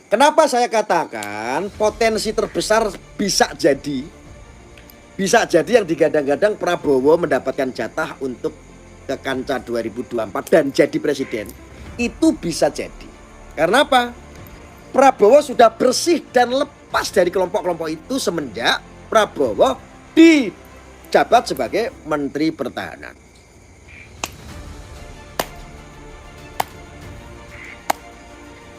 Kenapa saya katakan potensi terbesar bisa jadi yang digadang-gadang Prabowo mendapatkan jatah untuk ke kancah 2024 dan jadi presiden. Itu bisa jadi. Karena apa? Prabowo sudah bersih dan lepas dari kelompok-kelompok itu semenjak Prabowo dijabat sebagai Menteri Pertahanan.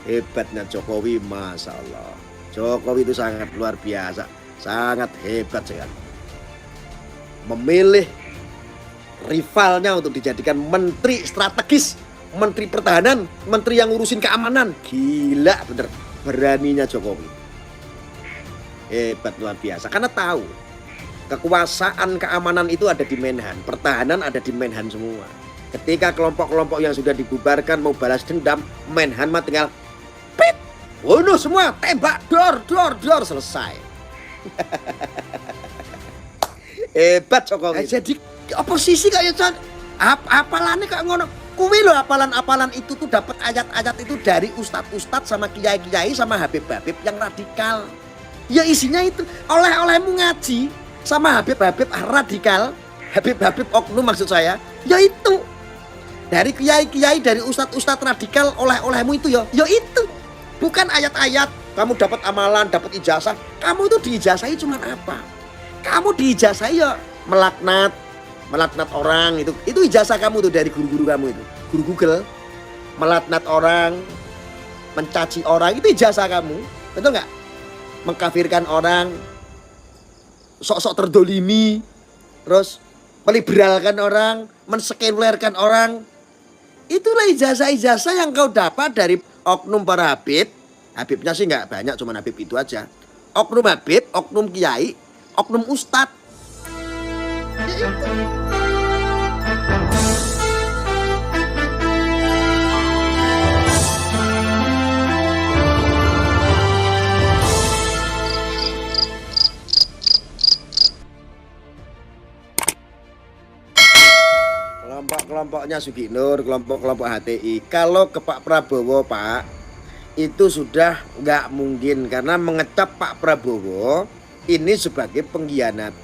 Hebatnya Jokowi, Masya Allah. Jokowi itu sangat luar biasa, sangat hebat sekali. Memilih rivalnya untuk dijadikan menteri strategis, menteri pertahanan, menteri yang ngurusin keamanan. Gila bener, beraninya Jokowi. Hebat luar biasa, karena tahu kekuasaan keamanan itu ada di Menhan, pertahanan ada di Menhan semua. Ketika kelompok-kelompok yang sudah dibubarkan mau balas dendam, Menhan mah tinggal pit, bunuh semua, tembak, dor, selesai. Hebat Jokowi. Jadi oposisi kayak apalane kayak ngono. Kuwi lho apalan-apalan itu tuh dapat ayat-ayat itu dari ustadz-ustadz sama kiai-kiai sama habib-habib yang radikal. Ya isinya itu oleh-olehmu ngaji sama habib-habib radikal, habib-habib oknum maksud saya. Ya itu. Dari kiai-kiai, dari ustadz-ustadz radikal oleh-olehmu itu ya itu. Bukan ayat-ayat, kamu dapat amalan, dapat ijazah. Kamu itu diijazahi cuma apa? Kamu diijazahi ya melaknat orang itu. Itu ijazah kamu tuh dari guru-guru kamu itu. Guru Google, melaknat orang, mencaci orang, itu ijazah kamu. Betul nggak? Mengkafirkan orang, sok-sok terdolimi, terus meliberalkan orang, mensekulerkan orang. Itulah ijazah-ijazah yang kau dapat dari oknum para habib. Habibnya sih nggak banyak, cuma habib itu aja. Oknum habib, oknum kiai, oknum ustadz. Kelompok-kelompoknya Sugi Nur, kelompok-kelompok HTI. Kalau ke Pak Prabowo, Pak, itu sudah nggak mungkin karena mengecap Pak Prabowo ini sebagai pengkhianat.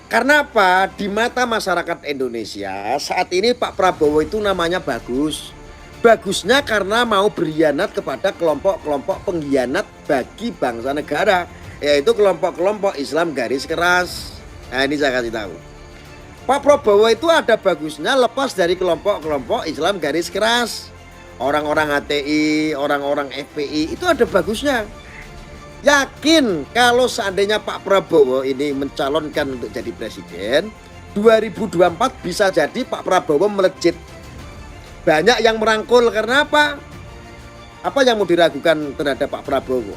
Karena apa? Di mata masyarakat Indonesia saat ini Pak Prabowo itu namanya bagus. Bagusnya karena mau berkhianat kepada kelompok-kelompok pengkhianat bagi bangsa negara, yaitu kelompok-kelompok Islam garis keras. Nah ini saya kasih tahu. Pak Prabowo itu ada bagusnya lepas dari kelompok-kelompok Islam garis keras. Orang-orang HTI, orang-orang FPI itu ada bagusnya. Yakin kalau seandainya Pak Prabowo ini mencalonkan untuk jadi presiden, 2024 bisa jadi Pak Prabowo melejit. Banyak yang merangkul karena apa? Apa yang mau diragukan terhadap Pak Prabowo?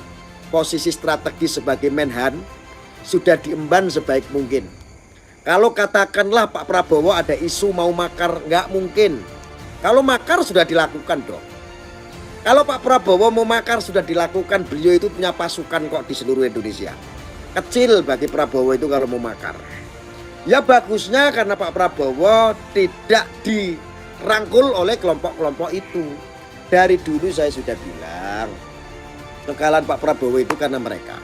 Posisi strategis sebagai Menhan sudah diemban sebaik mungkin. Kalau katakanlah Pak Prabowo ada isu mau makar, nggak mungkin. Kalau makar sudah dilakukan dong. Kalau Pak Prabowo mau makar sudah dilakukan, beliau itu punya pasukan kok di seluruh Indonesia. Kecil bagi Prabowo itu kalau mau makar. Ya bagusnya karena Pak Prabowo tidak dirangkul oleh kelompok-kelompok itu. Dari dulu saya sudah bilang, kekalahan Pak Prabowo itu karena mereka.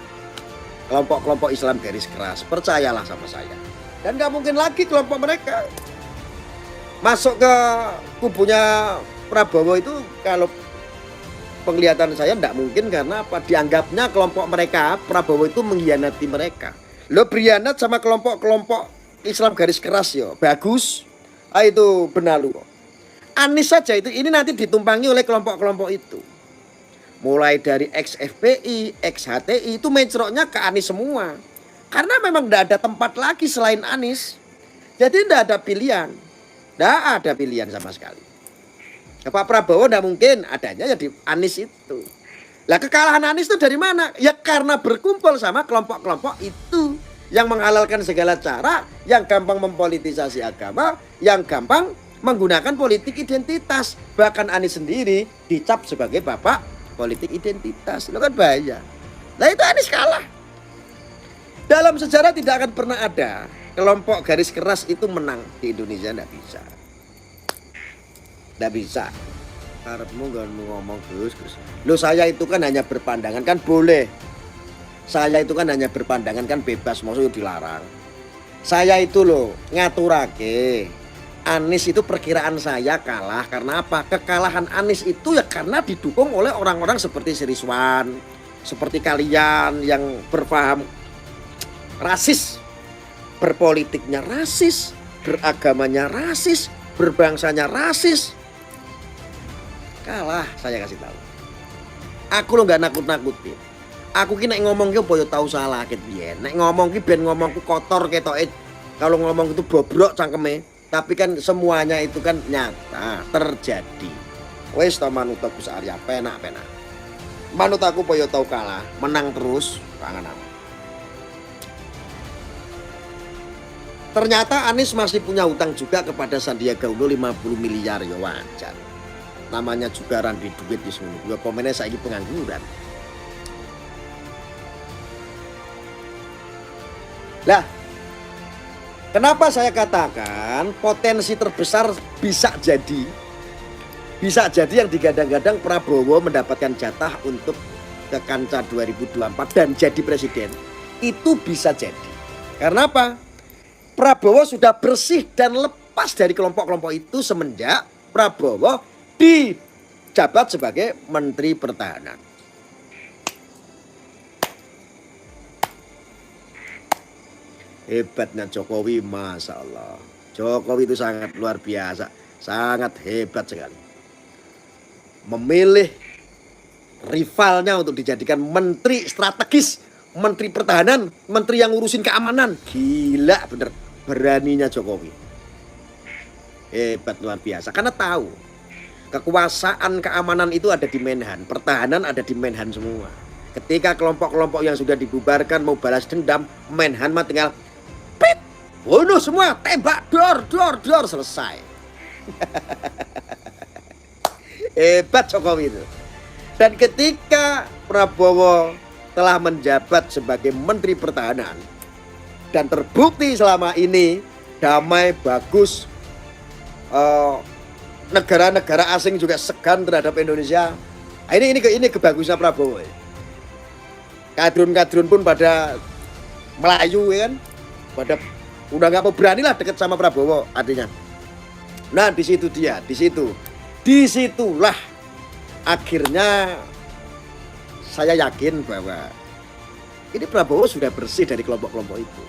Kelompok-kelompok Islam garis keras, percayalah sama saya. Dan gak mungkin lagi kelompok mereka masuk ke kubunya Prabowo itu. Kalau penglihatan saya tidak mungkin karena apa? Dianggapnya kelompok mereka, Prabowo itu mengkhianati mereka. Lo berkhianat sama kelompok-kelompok Islam garis keras ya, bagus. Itu benar lu. Anies saja itu ini nanti ditumpangi oleh kelompok-kelompok itu. Mulai dari ex-FPI, ex-HTI itu mencroknya ke Anies semua. Karena memang tidak ada tempat lagi selain Anies. Jadi tidak ada pilihan. Tidak ada pilihan sama sekali. Pak Prabowo tidak mungkin, adanya ya di Anies itu. Lah kekalahan Anies itu dari mana? Ya karena berkumpul sama kelompok-kelompok itu. Yang menghalalkan segala cara, yang gampang mempolitisasi agama, yang gampang menggunakan politik identitas. Bahkan Anies sendiri dicap sebagai bapak politik identitas. Itu kan bahaya. Nah itu Anies kalah. Dalam sejarah tidak akan pernah ada kelompok garis keras itu menang di Indonesia. Tidak bisa. Tidak bisa. Karepmu gak ngomong Gus. Loh saya itu kan hanya berpandangan kan boleh. Saya itu kan hanya berpandangan kan bebas, maksudnya dilarang. Saya itu loh ngaturake. Anies itu perkiraan saya kalah karena apa? Kekalahan Anies itu ya karena didukung oleh orang-orang seperti Si Rizwan, seperti kalian yang berpaham rasis, berpolitiknya rasis, beragamanya rasis, berbangsanya rasis. Kalah saya kasih tahu. Aku lo nggak nakut-nakutin. Aku ki nek ngomong ki boyo tahu salah ket biyen. Nek ngomong ki ben ngomongku kotor ketoke. Kalau ngomong itu bobrok cangkeme. Tapi kan semuanya itu kan nyata terjadi. Wes to manut Gus Arya penak-penak. Manut aku boyo tahu kalah, menang terus kangen aku. Ternyata Anies masih punya hutang juga kepada Sandiaga Uno 50 miliar ya wajar. Namanya juga randi duit di sini. Dua komennya saiki pengangguran. Lah, kenapa saya katakan potensi terbesar bisa jadi yang digadang-gadang Prabowo mendapatkan jatah untuk ke kancah 2024 dan jadi presiden. Itu bisa jadi. Karena apa? Prabowo sudah bersih dan lepas dari kelompok-kelompok itu semenjak Prabowo dijabat sebagai Menteri Pertahanan. Hebatnya Jokowi, Masya Allah. Jokowi itu sangat luar biasa, sangat hebat sekali. Memilih rivalnya untuk dijadikan menteri strategis, menteri pertahanan, menteri yang ngurusin keamanan. Gila bener, beraninya Jokowi. Hebat luar biasa, karena tahu kekuasaan keamanan itu ada di Menhan, pertahanan ada di Menhan semua. Ketika kelompok-kelompok yang sudah dibubarkan mau balas dendam, Menhan mah tinggal bunuh semua, tembak, dor, selesai. Hebat Jokowi itu. Dan ketika Prabowo telah menjabat sebagai Menteri Pertahanan dan terbukti selama ini damai, bagus, negara-negara asing juga segan terhadap Indonesia. Ini kebagusan Prabowo. Kadrun-kadrun pun pada Melayu ya kan, pada udah nggak mau berani lah deket sama Prabowo artinya. Nah disitulah akhirnya saya yakin bahwa ini Prabowo sudah bersih dari kelompok-kelompok itu.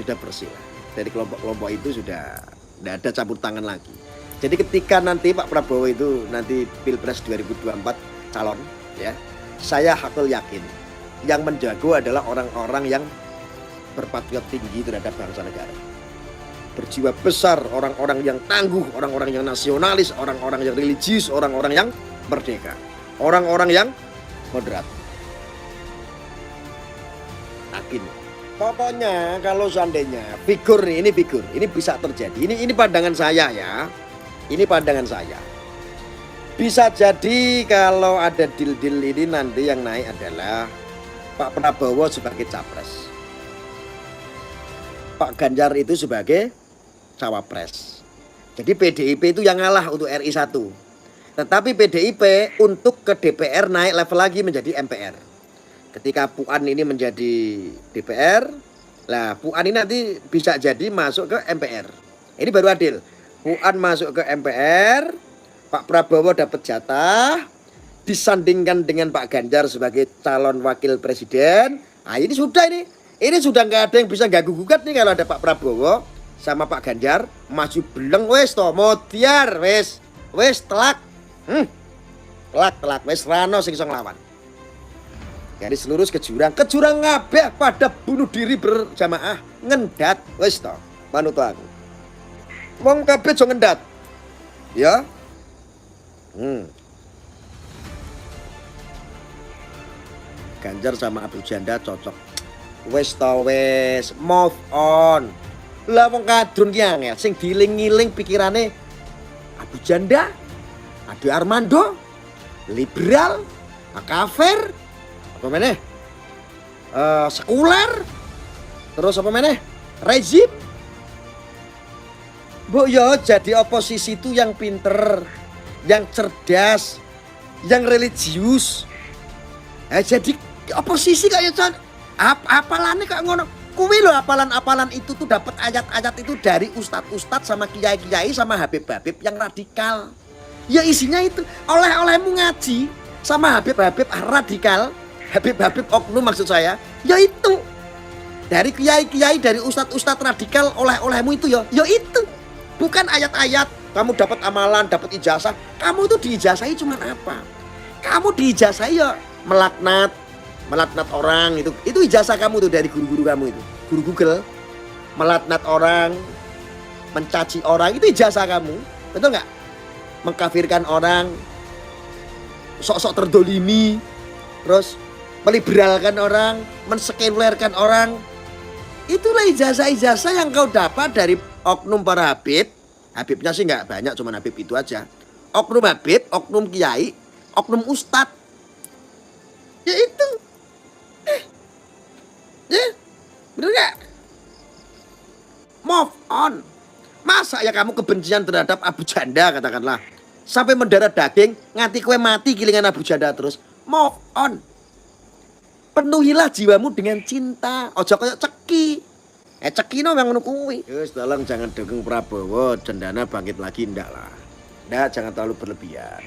Sudah bersih lah. Dari kelompok-kelompok itu sudah tidak ada campur tangan lagi. Jadi ketika nanti Pak Prabowo itu nanti Pilpres 2024 calon ya, saya hakul yakin yang menjago adalah orang-orang yang berpatriot tinggi terhadap bangsa negara, berjiwa besar, orang-orang yang tangguh, orang-orang yang nasionalis, orang-orang yang religius, orang-orang yang merdeka, orang-orang yang moderat. Yakin. Pokoknya kalau seandainya figur ini bisa terjadi. Ini pandangan saya ya. Ini pandangan saya. Bisa jadi kalau ada deal-deal ini nanti yang naik adalah Pak Prabowo sebagai capres, Pak Ganjar itu sebagai cawapres. Jadi PDIP itu yang ngalah untuk RI 1. Tetapi PDIP untuk ke DPR naik level lagi menjadi MPR. Ketika Puan ini menjadi DPR, lah Puan ini nanti bisa jadi masuk ke MPR. Ini baru adil. Puan masuk ke MPR, Pak Prabowo dapat jatah, disandingkan dengan Pak Ganjar sebagai calon wakil presiden. Nah ini sudah ini sudah nggak ada yang bisa ganggu gugat nih kalau ada Pak Prabowo sama Pak Ganjar maju beleng wes to modiar wes telak wes rano sing iso nglawan. Garis lurus ke jurang ngabeh pada bunuh diri berjamaah ngendat wes to manut aku. Wong kabeh aja ngendat. Ya. Ganjar sama Abu Janda cocok. Wes to wes move on. Lah wong kadrun ki angel sing diiling-iling pikirane Abu Janda, Ade Armando, liberal, kafir, apa meneh? Sekuler. Terus apa meneh? Rezim. Mbok yo jadi oposisi itu yang pinter, yang cerdas, yang religius. Jadi oposisi kayak apalane kayak ngono. Kuwi lho apalan-apalan itu tuh dapat ayat-ayat itu dari ustadz-ustadz sama kiai-kiai sama habib-habib yang radikal. Ya isinya itu oleh-olehmu ngaji sama habib-habib radikal, habib-habib oknum maksud saya. Ya itu dari kiai-kiai, dari ustadz-ustadz radikal oleh-olehmu itu ya itu. Bukan ayat-ayat kamu dapat amalan, dapat ijazah. Kamu tuh diijazahi cuma apa? Kamu diijazahi ya melaknat orang itu ijazah kamu tuh dari guru-guru kamu itu, guru Google. Melaknat orang, mencaci orang itu ijazah kamu, betul nggak? Mengkafirkan orang, sok-sok terdolimi, terus meliberalkan orang, mensekulerkan orang, itulah ijazah-ijazah yang kau dapat dari oknum para habib. Habibnya sih nggak banyak, cuma habib itu aja. Oknum habib, oknum kiai, oknum ustadz. Ya itu. Ya, bener gak? Move on. Masa ya kamu kebencian terhadap Abu Janda katakanlah, sampai mendarah daging, nganti kue mati gilingan Abu Janda terus. Move on. Penuhilah jiwamu dengan cinta. Ojo kayak ceki. Ceki no yang ngono kuwi. Terus tolong jangan dukung Prabowo, Cendana bangkit lagi, ndak lah. Ndak, jangan terlalu berlebihan.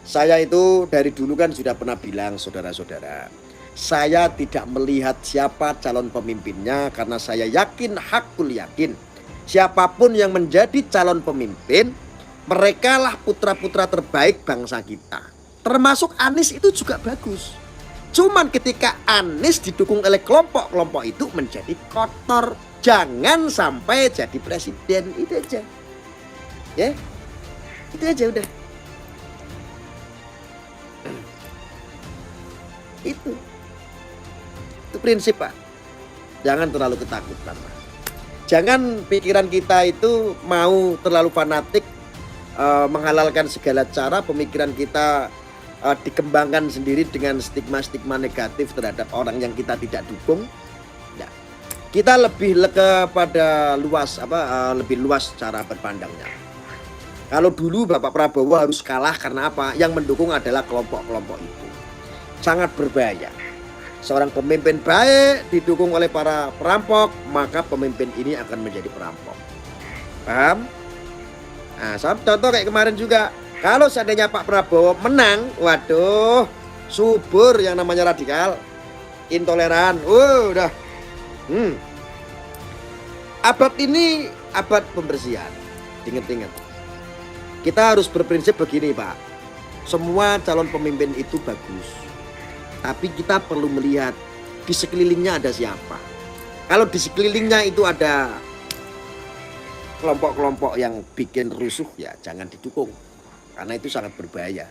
Saya itu dari dulu kan sudah pernah bilang saudara-saudara, saya tidak melihat siapa calon pemimpinnya karena saya yakin, hakul yakin, siapapun yang menjadi calon pemimpin, merekalah putra-putra terbaik bangsa kita. Termasuk Anies itu juga bagus. Cuman ketika Anies didukung oleh kelompok-kelompok itu menjadi kotor. Jangan sampai jadi presiden, itu aja. Ya, itu aja udah. Itu prinsip Pak. Jangan terlalu ketakutan Pak. Jangan pikiran kita itu mau terlalu fanatik, menghalalkan segala cara. Pemikiran kita dikembangkan sendiri dengan stigma-stigma negatif terhadap orang yang kita tidak dukung. Nah, kita lebih kepada lebih luas cara berpandangnya. Kalau dulu Bapak Prabowo harus kalah karena apa? Yang mendukung adalah kelompok-kelompok itu. Sangat berbahaya. Seorang pemimpin baik didukung oleh para perampok, maka pemimpin ini akan menjadi perampok. Paham? Nah, contoh kayak kemarin juga. Kalau seandainya Pak Prabowo menang, waduh, subur yang namanya radikal, intoleran. Udah. Abad ini abad pembersihan. Ingat-ingat. Kita harus berprinsip begini Pak. Semua calon pemimpin itu bagus. Tapi kita perlu melihat di sekelilingnya ada siapa. Kalau di sekelilingnya itu ada kelompok-kelompok yang bikin rusuh, ya jangan didukung. Karena itu sangat berbahaya.